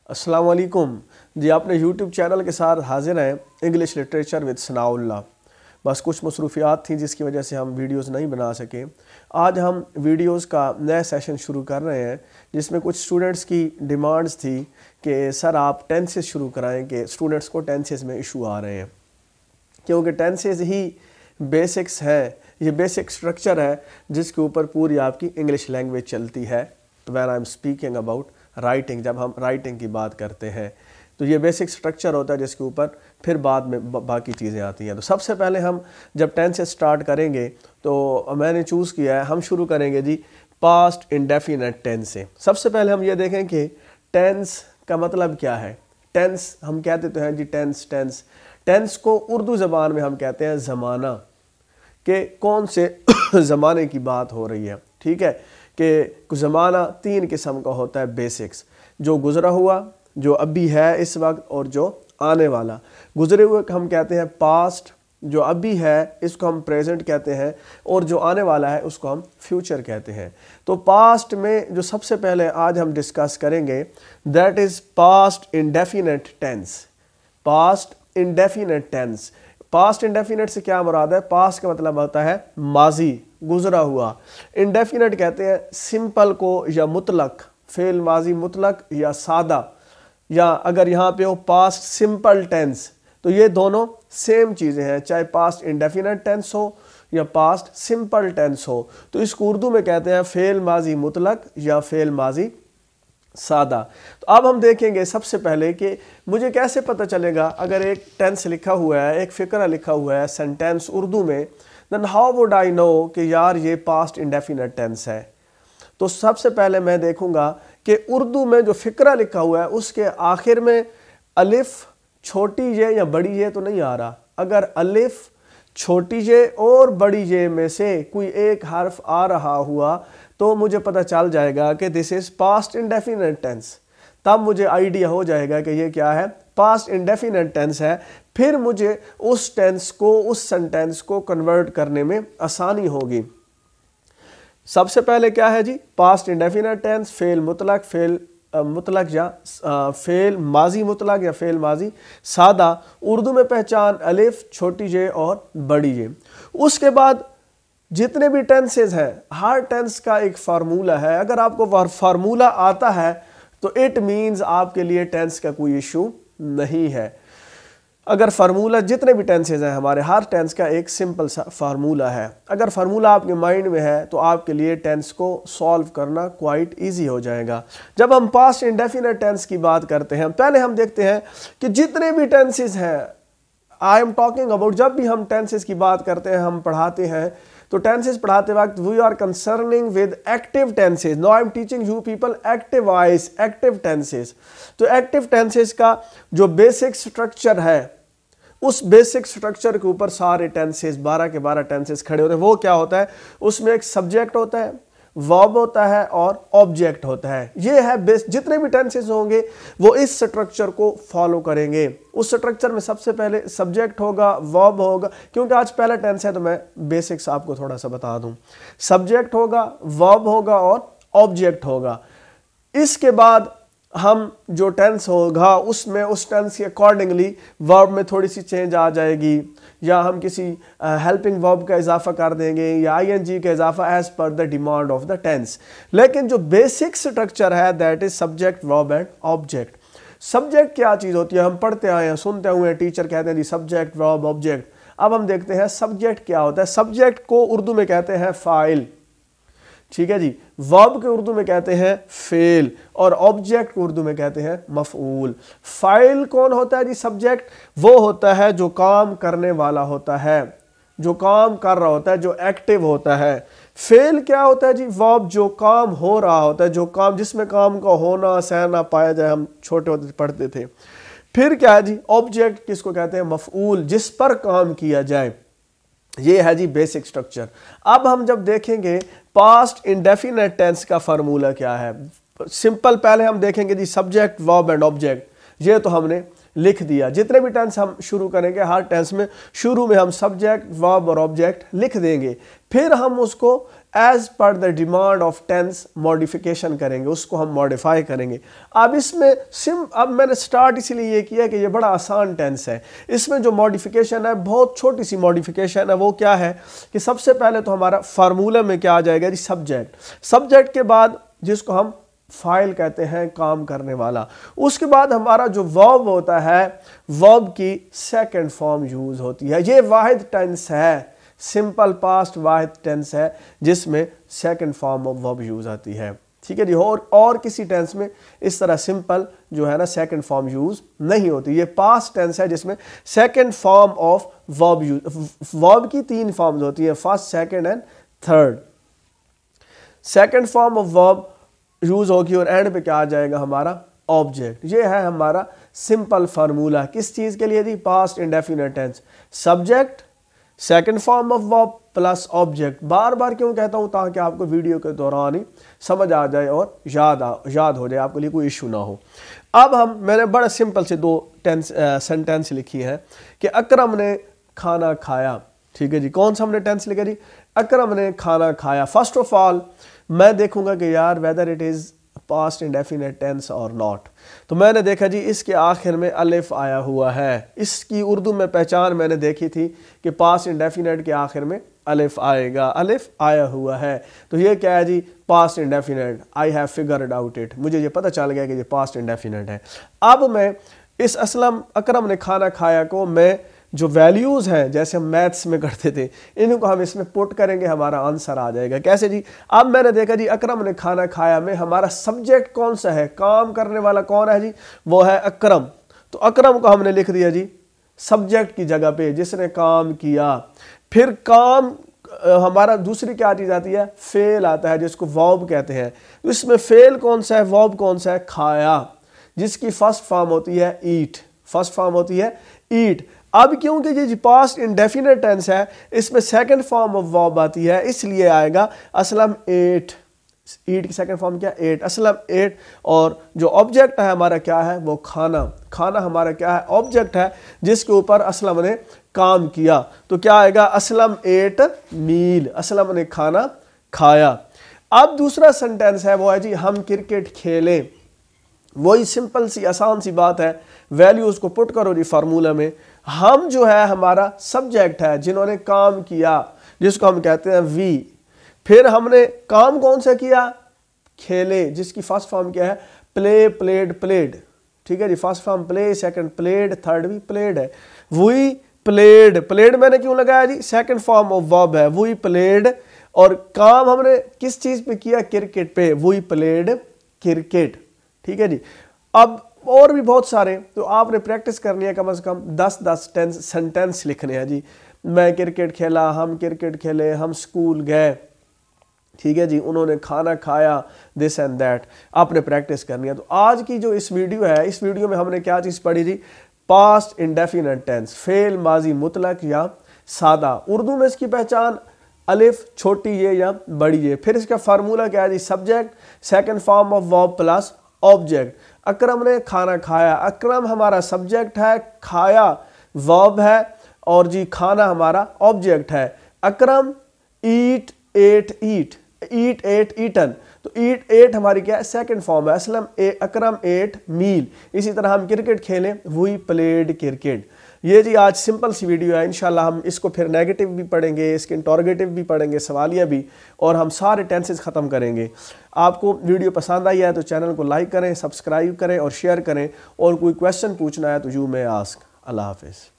अस्सलाम वालेकुम जी। आपने यूट्यूब चैनल के साथ हाजिर हैं इंग्लिश लिटरेचर विद सनाउल्लाह। बस कुछ मसरूफियात थी जिसकी वजह से हम वीडियोस नहीं बना सके। आज हम वीडियोस का नया सेशन शुरू कर रहे हैं जिसमें कुछ स्टूडेंट्स की डिमांड्स थी कि सर आप टेंसेस शुरू कराएं कि स्टूडेंट्स को टेंसेस में इशू आ रहे हैं, क्योंकि टेंसेस ही बेसिक्स है, ये बेसिक स्ट्रक्चर है जिसके ऊपर पूरी आपकी इंग्लिश लैंग्वेज चलती है। When I am speaking about writing, जब हम राइटिंग की बात करते हैं तो ये बेसिक स्ट्रक्चर होता है जिसके ऊपर फिर बाद में बाकी चीज़ें आती हैं। तो सबसे पहले हम जब टेंस स्टार्ट करेंगे तो मैंने चूज़ किया है हम शुरू करेंगे जी पास्ट इंडेफिनेट टेंस से। सबसे पहले हम ये देखें कि टेंस का मतलब क्या है। टेंस हम कहते तो हैं जी टेंस टेंस को उर्दू ज़बान में हम कहते हैं ज़माना, कि कौन से ज़माने की बात हो रही है। ठीक है कि ज़माना तीन किस्म का होता है बेसिक्स, जो गुज़रा हुआ, जो अभी है इस वक्त, और जो आने वाला। गुज़रे हुए को हम कहते हैं पास्ट, जो अभी है इसको हम प्रेजेंट कहते हैं, और जो आने वाला है उसको हम फ्यूचर कहते हैं। तो पास्ट में जो सबसे पहले आज हम डिस्कस करेंगे that is past indefinite tense. Past indefinite tense, past indefinite से क्या मुराद है? पास्ट का मतलब होता है माजी, गुजरा हुआ। इंडेफिनेट कहते हैं सिंपल को या मुतलक, फेल माजी मुतलक या सादा, या अगर यहाँ पे हो पास्ट सिंपल टेंस, तो ये दोनों सेम चीज़ें हैं, चाहे पास्ट इंडेफिनेट टेंस हो या पास्ट सिंपल टेंस हो। तो इसको उर्दू में कहते हैं फेल माजी मुतलक या फेल माजी सादा। तो अब हम देखेंगे सबसे पहले कि मुझे कैसे पता चलेगा अगर एक टेंस लिखा हुआ है, एक फ़िक्रा लिखा हुआ है सेंटेंस उर्दू में, then how would I know कि यार ये पास्ट इंडेफिनेट टेंस है। तो सबसे पहले मैं देखूंगा कि उर्दू में जो फ़िक्रा लिखा हुआ है उसके आखिर में अलिफ छोटी जे या बड़ी जे तो नहीं आ रहा। अगर अलिफ छोटी जे और बड़ी जे में से कोई एक हर्फ आ रहा हुआ तो मुझे पता चल जाएगा कि this is past indefinite tense. तब मुझे आइडिया हो जाएगा कि ये क्या है, पास्ट इंडेफिनेट टेंस है। फिर मुझे उस टेंस को, उस सेंटेंस को कन्वर्ट करने में आसानी होगी। सबसे पहले क्या है जी, पास्ट इंडेफिनेट टेंस, फेल मुतलक, फेल मुतलक या फेल माजी मुतलक या फेल माजी सादा। उर्दू में पहचान अलिफ, छोटी जे और बड़ी जे। उसके बाद जितने भी टेंसेज हैं, हर टेंस का एक फार्मूला है। अगर आपको फार्मूला आता है तो इट मीन्स आपके लिए टेंस का कोई इशू नहीं है। अगर फार्मूला, जितने भी टेंसेज हैं हमारे, हर टेंस का एक सिंपल सा फार्मूला है। अगर फार्मूला आपके माइंड में है तो आपके लिए टेंस को सॉल्व करना क्वाइट इजी हो जाएगा। जब हम पास्ट इंडेफिनेट टेंस की बात करते हैं, पहले हम देखते हैं कि जितने भी टेंसेज हैं, आई एम टॉकिंग अबाउट, जब भी हम टेंसेज की बात करते हैं, हम पढ़ाते हैं तो टेंसेज पढ़ाते वक्त we are concerning with active tenses. Now I am teaching you people active voice, active tenses. तो एक्टिव टेंसेज का जो बेसिक स्ट्रक्चर है, उस बेसिक स्ट्रक्चर के ऊपर सारे टेंसेज 12 के 12 टेंसेज खड़े होते हैं। वो क्या होता है? उसमें एक सब्जेक्ट होता है, वर्ब होता है और ऑब्जेक्ट होता है। ये है बेस। जितने भी टेंसेज होंगे वो इस स्ट्रक्चर को फॉलो करेंगे। उस स्ट्रक्चर में सबसे पहले सब्जेक्ट होगा, वर्ब होगा। क्योंकि आज पहला टेंस है तो मैं बेसिक्स आपको थोड़ा सा बता दूं। सब्जेक्ट होगा, वर्ब होगा और ऑब्जेक्ट होगा। इसके बाद हम जो टेंस होगा उसमें उस टेंस के अकॉर्डिंगली वर्ब में थोड़ी सी चेंज आ जाएगी, या हम किसी हेल्पिंग वर्ब का इजाफा कर देंगे या आईएनजी का इजाफा as per the demand of the tense. लेकिन जो बेसिक स्ट्रक्चर है that is subject, verb and object. Subject क्या चीज़ होती है? हम पढ़ते आए हैं, सुनते हुए हैं, टीचर कहते हैं जी सब्जेक्ट, वर्ब, ऑब्जेक्ट। अब हम देखते हैं सब्जेक्ट क्या होता है। सब्जेक्ट को उर्दू में कहते हैं फाइल, ठीक है जी। वर्ब के उर्दू में कहते हैं फेल, और ऑब्जेक्ट को उर्दू में कहते हैं मफऊल। फाइल कौन होता है जी? सब्जेक्ट वो होता है जो काम करने वाला होता है, जो काम कर रहा होता है, जो एक्टिव होता है। फेल क्या होता है जी? वर्ब जो काम हो रहा होता है, जो काम, जिसमें काम का होना सहना पाया जाए, हम छोटे होते पढ़ते थे। फिर क्या है जी? ऑब्जेक्ट किसको कहते हैं? मफऊल, जिस पर काम किया जाए। ये है जी बेसिक स्ट्रक्चर। अब हम जब देखेंगे पास्ट इंडेफिनेट टेंस का फार्मूला क्या है, सिंपल पहले हम देखेंगे जी सब्जेक्ट, वर्ब एंड ऑब्जेक्ट। ये तो हमने लिख दिया। जितने भी टेंस हम शुरू करेंगे, हर टेंस में शुरू में हम सब्जेक्ट, वर्ब और ऑब्जेक्ट लिख देंगे। फिर हम उसको as per the demand of tense modification करेंगे, उसको हम मॉडिफाई करेंगे। अब इसमें अब मैंने स्टार्ट इसलिए ये किया कि ये बड़ा आसान टेंस है। इसमें जो मॉडिफिकेशन है बहुत छोटी सी मॉडिफिकेशन है। वो क्या है कि सबसे पहले तो हमारा फार्मूला में क्या आ जाएगा जी, सब्जेक्ट। सब्जेक्ट के बाद जिसको हम फाइल कहते हैं, काम करने वाला, उसके बाद हमारा जो वर्ब होता है, वर्ब की सेकंड फॉर्म यूज होती है। ये वाहिद टेंस है, सिंपल पास्ट वाहिद टेंस है जिसमें second form of verb use आती है। ठीक है जी। और किसी टेंस में इस तरह सिंपल जो है ना सेकंड फॉर्म यूज नहीं होती। ये पास्ट टेंस है जिसमें second form of verb use, verb की 3 फॉर्म्स होती है, first, second and third. Second form of verb use होगी और एंड पे क्या आ जाएगा हमारा, ऑब्जेक्ट। ये है हमारा सिंपल फार्मूला किस चीज के लिए जी, past indefinite tense. Subject, second form of verb plus object. बार बार क्यों कहता हूं, ताकि आपको वीडियो के दौरान ही समझ आ जाए और याद हो जाए, आपके लिए कोई इशू ना हो। अब मैंने बड़ा सिंपल से 2 सेंटेंस लिखी है कि अकरम ने खाना खाया। ठीक है जी। कौन सा हमने टेंस लिखा जी, अकरम ने खाना खाया। फर्स्ट ऑफ ऑल मैं देखूंगा कि यार whether it is past indefinite tense और नॉट। तो मैंने देखा जी इसके आखिर में अलिफ आया हुआ है। इसकी उर्दू में पहचान मैंने देखी थी कि पास्ट इंडेफिनिट के आखिर में अलिफ आएगा, अलिफ आया हुआ है। तो ये क्या है जी, past indefinite. I have figured out it, मुझे ये पता चल गया कि ये पास्ट इंडेफिनिट है। अब मैं इस असलम अकरम ने खाना खाया को मैं जो वैल्यूज़ हैं जैसे हम मैथ्स में करते थे, इनको हम इसमें पुट करेंगे, हमारा आंसर आ जाएगा। कैसे जी, अब मैंने देखा जी अकरम ने खाना खाया में हमारा सब्जेक्ट कौन सा है, काम करने वाला कौन है जी, वो है अकरम। तो अकरम को हमने लिख दिया जी सब्जेक्ट की जगह पे, जिसने काम किया। फिर काम हमारा दूसरी क्या चीज़ आती है, फेल आता है जिसको वर्ब कहते हैं। तो इसमें फेल कौन सा है, वर्ब कौन सा है, खाया, जिसकी फर्स्ट फॉर्म होती है ईट, फर्स्ट फॉर्म होती है ईट। अब क्योंकि ये पास्ट इंडेफिनिट टेंस है, इसमें सेकंड फॉर्म ऑफ वर्ब आती है, इसलिए आएगा असलम एट। ईट की सेकंड फॉर्म क्या, एट, असलम एट। और जो ऑब्जेक्ट है हमारा क्या है, वो खाना। खाना हमारा क्या है, ऑब्जेक्ट है जिसके ऊपर असलम ने काम किया। तो क्या आएगा, असलम एट मील, असलम ने खाना खाया। अब दूसरा सेंटेंस है वो है जी हम क्रिकेट खेले। वही सिंपल सी आसान सी बात है, वैल्यूज को पुट करो जी फार्मूला में। हम जो है हमारा सब्जेक्ट है जिन्होंने काम किया, जिसको हम कहते हैं वी। फिर हमने काम कौन सा किया, खेले, जिसकी फर्स्ट फॉर्म क्या है, प्ले, प्लेड, प्लेड। ठीक है जी, first form play, second played, third भी प्लेड है। वी प्लेड, प्लेड मैंने क्यों लगाया जी, सेकंड फॉर्म ऑफ वर्ब है, वी प्लेड। और काम हमने किस चीज पे किया, क्रिकेट पे, वी प्लेड क्रिकेट। ठीक है जी। अब और भी बहुत सारे, तो आपने प्रैक्टिस करनी है, कम से कम 10-10 सेंटेंस लिखने हैं जी। मैं क्रिकेट खेला, हम क्रिकेट खेले, हम स्कूल गए। ठीक है जी, उन्होंने खाना खाया, दिस एंड दैट, आपने प्रैक्टिस करनी है। तो आज की जो इस वीडियो है, इस वीडियो में हमने क्या चीज़ पढ़ी जी, पास्ट इंडेफिनिट टेंस, फेल, माजी मुतलक या सादा। उर्दू में इसकी पहचान अलिफ, छोटी ये या बड़ी ये। फिर इसका फार्मूला क्या है जी, subject, second form of verb plus object. Akram ने खाना खाया, अकरम हमारा सब्जेक्ट है, खाया वर्ब है, और जी खाना हमारा ऑब्जेक्ट है। अकरम ईट, एट, ईट, ईट, एट, ईटन। तो ईट, एट हमारी क्या है, सेकंड फॉर्म है। असलम अकरम एट मील। इसी तरह हम क्रिकेट खेलें, वी प्लेड क्रिकेट। ये जी आज सिंपल सी वीडियो है। इंशाल्लाह हम इसको फिर नेगेटिव भी पढ़ेंगे, इसके इंटरोगेटिव भी पढ़ेंगे, सवालिया भी, और हम सारे टेंसेस ख़त्म करेंगे। आपको वीडियो पसंद आई है तो चैनल को लाइक करें, सब्सक्राइब करें और शेयर करें। और कोई क्वेश्चन पूछना है तो यू मे आस्क। अल्लाह हाफिज़।